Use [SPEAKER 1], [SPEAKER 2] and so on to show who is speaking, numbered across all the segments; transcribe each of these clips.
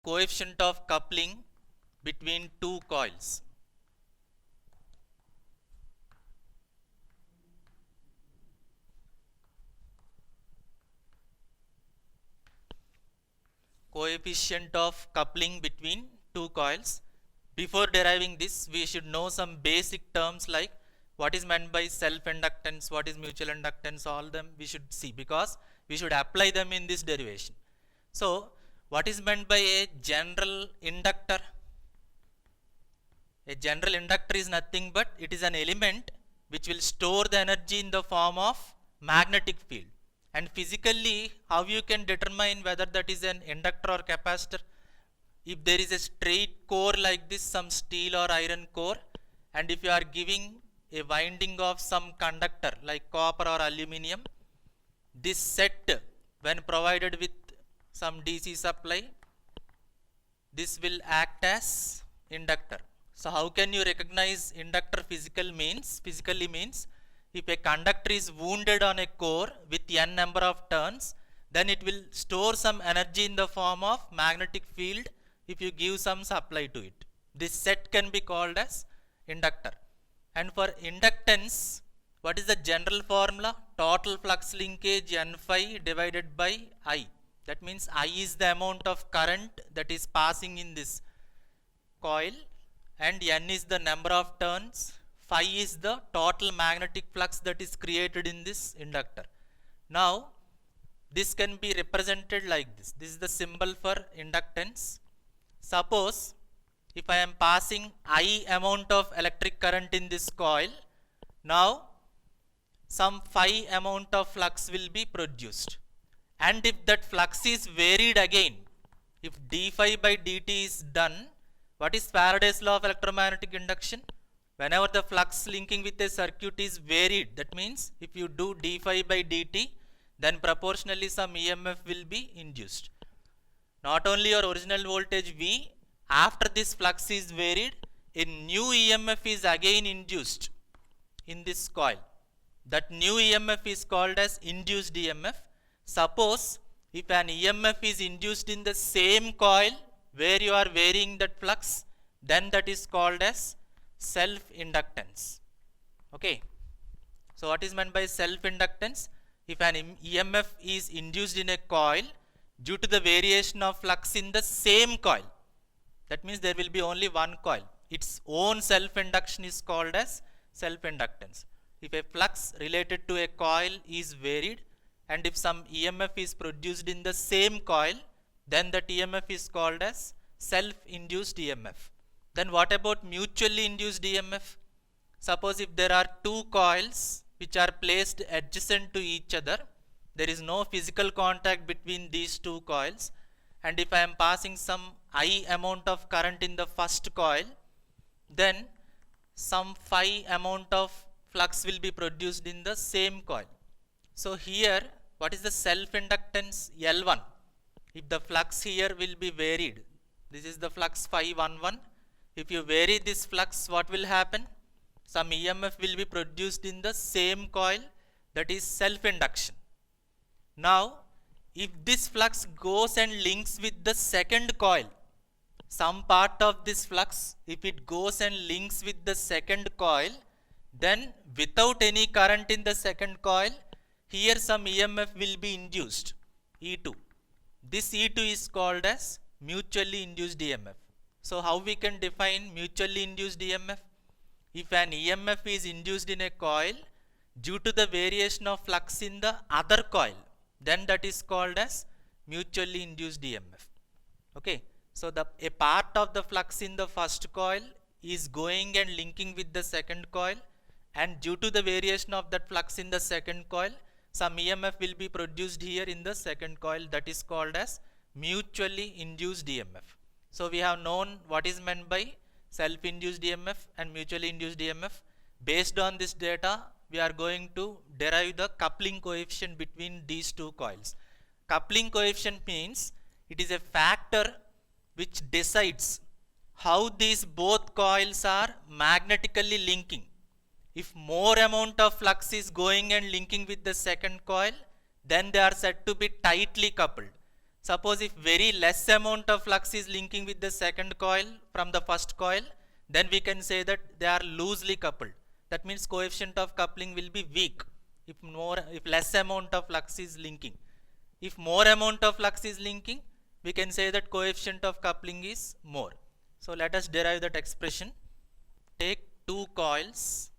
[SPEAKER 1] coefficient of coupling between two coils. Coefficient of coupling between two coils. Before deriving this, we should know some basic terms like what is meant by self-inductance, what is mutual inductance, all them we should see because we should apply them in this derivation. So, what is meant by a general inductor? A general inductor is nothing but it is an element which will store the energy in the form of magnetic field. And physically, how you can determine whether that is an inductor or capacitor? If there is a straight core like this, some steel or iron core, and if you are giving a winding of some conductor like copper or aluminium, this set when provided with some DC supply, this will act as inductor. So how can you recognize inductor physically means if a conductor is wounded on a core with n number of turns, then it will store some energy in the form of magnetic field if you give some supply to it. This set can be called as inductor. And for inductance, what is the general formula? Total flux linkage N phi divided by I. That means I is the amount of current that is passing in this coil and N is the number of turns. Phi is the total magnetic flux that is created in this inductor. Now, this can be represented like this. This is the symbol for inductance. Suppose if I am passing I amount of electric current in this coil, now some phi amount of flux will be produced. And if that flux is varied again, if d phi by dt is done, what is Faraday's law of electromagnetic induction? Whenever the flux linking with a circuit is varied, that means if you do d phi by dt, then proportionally some EMF will be induced. Not only your original voltage V, after this flux is varied, a new EMF is again induced in this coil. That new EMF is called as induced EMF. Suppose if an EMF is induced in the same coil where you are varying that flux, then that is called as self-inductance. Okay. So what is meant by self-inductance? If an EMF is induced in a coil due to the variation of flux in the same coil, that means there will be only one coil. Its own self-induction is called as self-inductance. If a flux related to a coil is varied and if some EMF is produced in the same coil, then that EMF is called as self-induced EMF. Then what about mutually induced EMF? Suppose if there are two coils which are placed adjacent to each other, there is no physical contact between these two coils, and if I am passing some I amount of current in the first coil, then some phi amount of flux will be produced in the same coil. So here, what is the self-inductance? L1. If the flux here will be varied, this is the flux phi 11. If you vary this flux, what will happen? Some EMF will be produced in the same coil, that is self-induction. Now, if this flux goes and links with the second coil, some part of this flux, if it goes and links with the second coil, then without any current in the second coil, here some EMF will be induced, E2. This E2 is called as mutually induced EMF. So how we can define mutually induced EMF? If an EMF is induced in a coil due to the variation of flux in the other coil, then that is called as mutually induced EMF. Okay. So a part of the flux in the first coil is going and linking with the second coil, and due to the variation of that flux in the second coil, some EMF will be produced here in the second coil, that is called as mutually induced EMF. So we have known what is meant by self-induced EMF and mutually induced EMF. Based on this data, we are going to derive the coupling coefficient between these two coils. Coupling coefficient means it is a factor which decides how these both coils are magnetically linking. If more amount of flux is going and linking with the second coil, then they are said to be tightly coupled. Suppose if very less amount of flux is linking with the second coil from the first coil, then we can say that they are loosely coupled. That means coefficient of coupling will be weak if less amount of flux is linking. If more amount of flux is linking, we can say that coefficient of coupling is more. So let us derive that expression. Take two coils.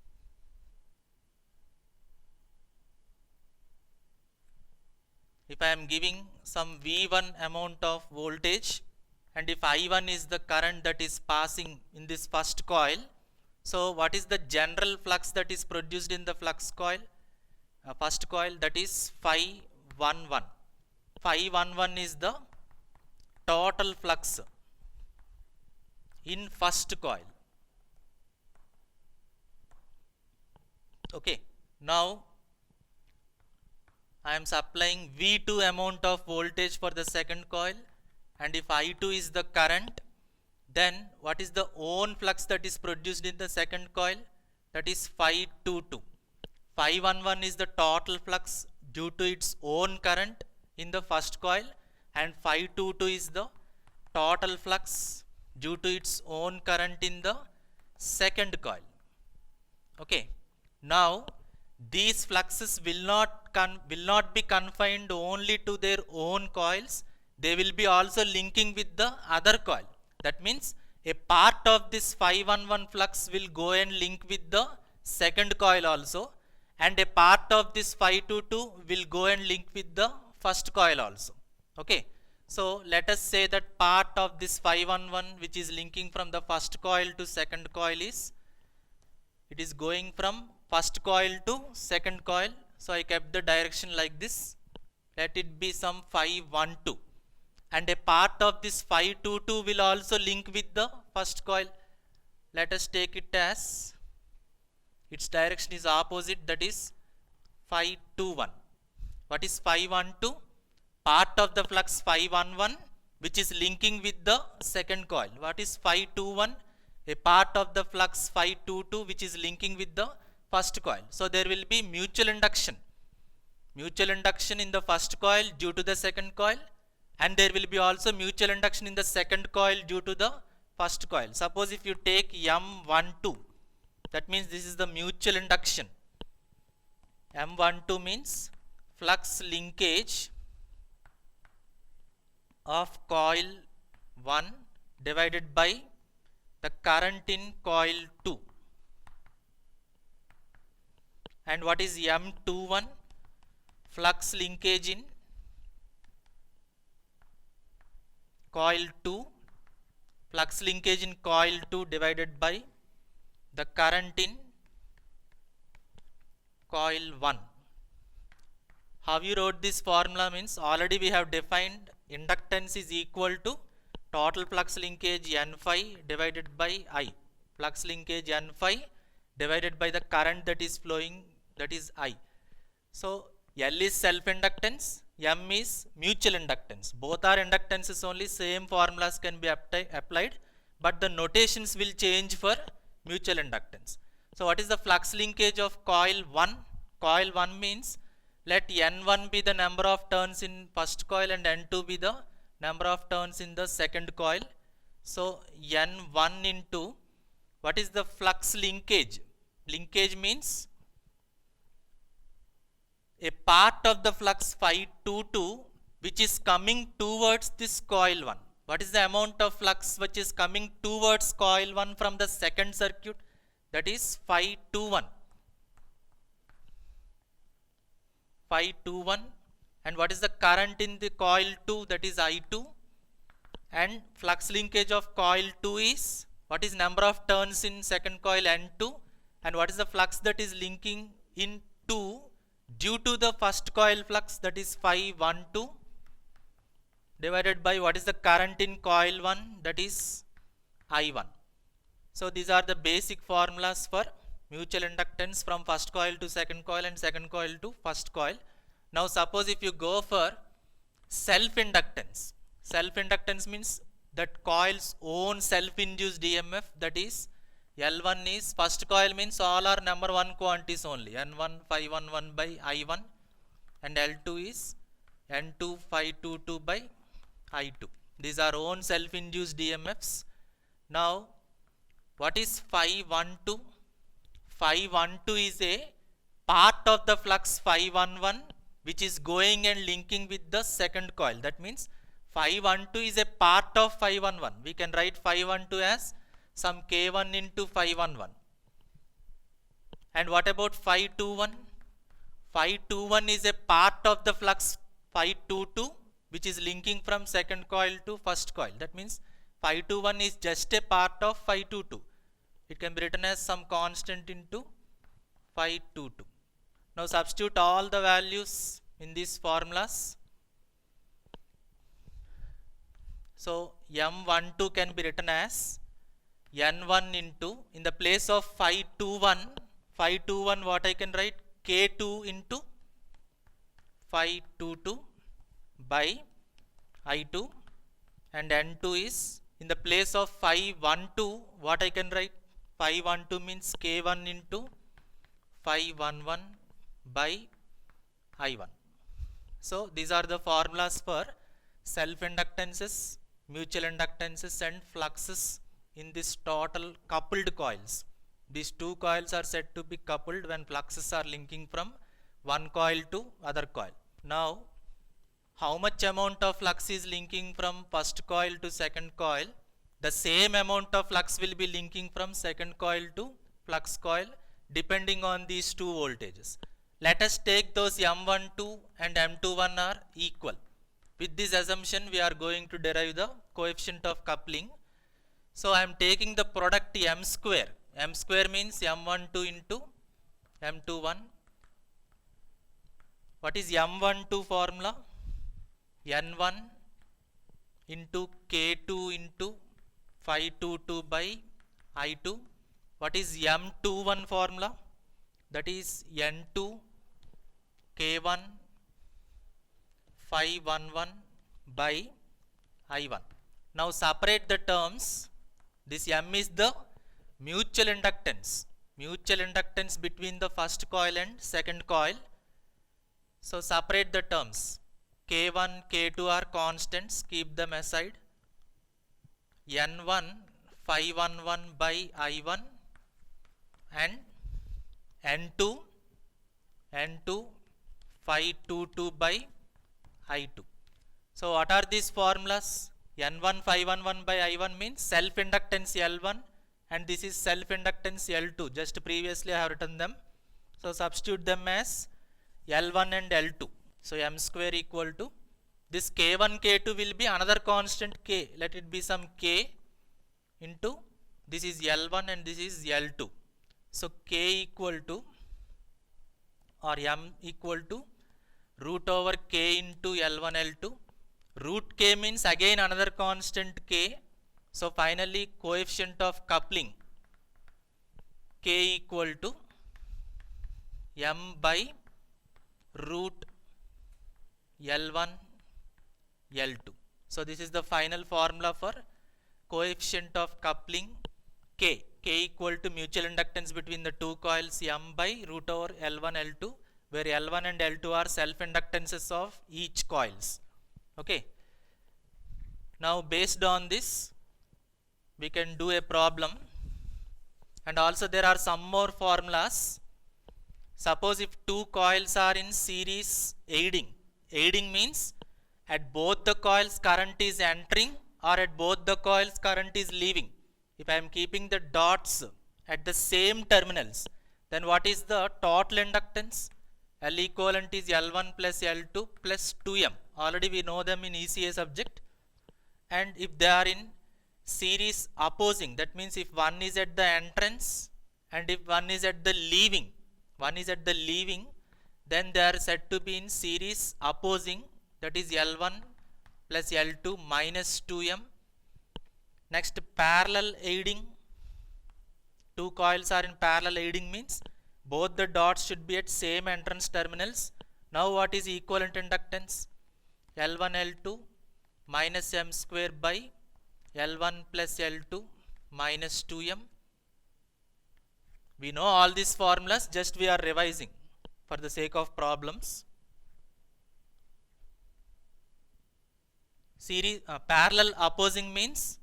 [SPEAKER 1] If I am giving some V1 amount of voltage, and if I1 is the current that is passing in this first coil, so what is the general flux that is produced in the flux coil? First coil, that is phi 11. Phi 11 is the total flux in first coil. Okay, now I am supplying V2 amount of voltage for the second coil, and if I2 is the current, then what is the own flux that is produced in the second coil? That is phi 22. Phi 11 is the total flux due to its own current in the first coil, and phi 22 is the total flux due to its own current in the second coil. Okay, now these fluxes will not be confined only to their own coils. They will be also linking with the other coil. That means a part of this phi 11 flux will go and link with the second coil also, and a part of this phi 22 will go and link with the first coil also. Okay, so let us say that part of this phi 11 which is linking from the first coil to second coil is, it is going from first coil to second coil. So I kept the direction like this. Let it be some phi 12, and a part of this phi 22 will also link with the first coil. Let us take it as its direction is opposite, that is phi 21. What is phi 12? Part of the flux phi 11 which is linking with the second coil. What is phi 21? A part of the flux phi 22 which is linking with the first coil. So there will be mutual induction in the first coil due to the second coil, and there will be also mutual induction in the second coil due to the first coil. Suppose if you take M12, that means this is the mutual induction. M12 means flux linkage of coil 1 divided by the current in coil 2. And what is M21? Flux linkage in coil 2, flux linkage in coil 2 divided by the current in coil 1. How you wrote this formula means, already we have defined inductance is equal to total flux linkage N phi divided by I. Flux linkage N phi divided by the current that is flowing, that is I. So L is self-inductance, M is mutual inductance. Both are inductances only, same formulas can be applied, but the notations will change for mutual inductance. So what is the flux linkage of coil 1? Coil 1 means, let N1 be the number of turns in first coil and N2 be the number of turns in the second coil. So N1 into, what is the flux linkage? Linkage means a part of the flux phi 22 which is coming towards this coil 1. What is the amount of flux which is coming towards coil 1 from the second circuit? That is phi 21. Phi 21. And what is the current in the coil 2? That is I2. And flux linkage of coil 2 is, what is number of turns in second coil? N2. And what is the flux that is linking in 2 due to the first coil flux? That is phi 12 divided by what is the current in coil 1? That is I1. So these are the basic formulas for mutual inductance from first coil to second coil and second coil to first coil. Now suppose if you go for self-inductance. Self-inductance means that coil's own self-induced EMF, that is L1 is, first coil means all are number 1 quantities only, N1 phi 11 by I1, and L2 is N2 phi 22 by I2. These are own self-induced EMFs. Now, what is phi 12? Phi 12 is a part of the flux phi 11 which is going and linking with the second coil. That means phi 12 is a part of phi 11. We can write phi 12 as some K1 into phi 11. And what about phi 21? Phi 21 is a part of the flux phi 22 which is linking from second coil to first coil. That means phi 21 is just a part of phi 22. It can be written as some constant into phi 22. Now substitute all the values in these formulas. So M12 can be written as N1 into, in the place of phi 21 what I can write? K2 into phi 22 by I2, and N2 is, in the place of phi 12 what I can write? Phi 12 means K1 into phi 11 by I1. So these are the formulas for self-inductances, mutual inductances and fluxes in this total coupled coils. These two coils are said to be coupled when fluxes are linking from one coil to other coil. Now, how much amount of flux is linking from first coil to second coil? The same amount of flux will be linking from second coil to flux coil depending on these two voltages. Let us take those M12 and M21 are equal. With this assumption, we are going to derive the coefficient of coupling. So I am taking the product M square. M square means M12 into M21. What is M12 formula? N1 into K2 into phi 22 by I2. What is M21 formula? That is N2 K1 phi 11 by I1. Now separate the terms. This M is the mutual inductance between the first coil and second coil. So separate the terms. K1, K2 are constants, keep them aside. N1 phi 11 by I1 and N2 phi 22 by I2. So what are these formulas? N1 phi 11 by I1 means self-inductance L1 and this is self-inductance L2. Just previously I have written them. So substitute them as L1 and L2. So M square equal to, this K1, K2 will be another constant K. Let it be some K into, this is L1 and this is L2. So K equal to, or M equal to root over K into L1, L2. Root K means again another constant K. So finally coefficient of coupling K equal to M by root L1, L2. So this is the final formula for coefficient of coupling K. K equal to mutual inductance between the two coils M by root over L1, L2, where L1 and L2 are self-inductances of each coils. Okay. Now based on this, we can do a problem, and also there are some more formulas. Suppose if two coils are in series aiding means at both the coils current is entering or at both the coils current is leaving. If I am keeping the dots at the same terminals, then what is the total inductance? L equivalent is L1 plus L2 plus 2M. Already we know them in ECA subject. And if they are in series opposing, that means if one is at the entrance and if one is at the leaving, then they are said to be in series opposing, that is L1 plus L2 minus 2M. Next, parallel aiding. Two coils are in parallel aiding means both the dots should be at same entrance terminals. Now what is equivalent inductance? L1 L2 minus M square by L1 plus L2 minus 2M. We know all these formulas, just we are revising for the sake of problems. Series parallel opposing means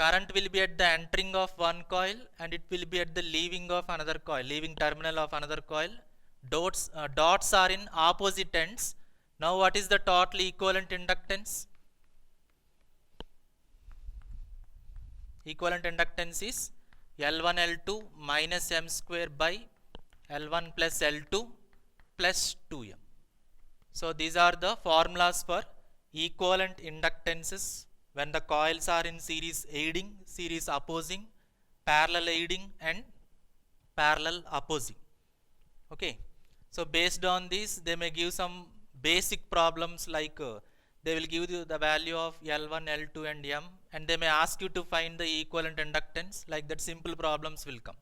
[SPEAKER 1] current will be at the entering of one coil and it will be at the leaving of another coil, leaving terminal of another coil. Dots are in opposite ends. Now what is the total equivalent inductance? Equivalent inductance is L1 L2 minus M square by L1 plus L2 plus 2M. So these are the formulas for equivalent inductances when the coils are in series aiding, series opposing, parallel aiding and parallel opposing. Okay, so based on this they may give some basic problems like they will give you the value of L1, L2 and M and they may ask you to find the equivalent inductance, like that simple problems will come.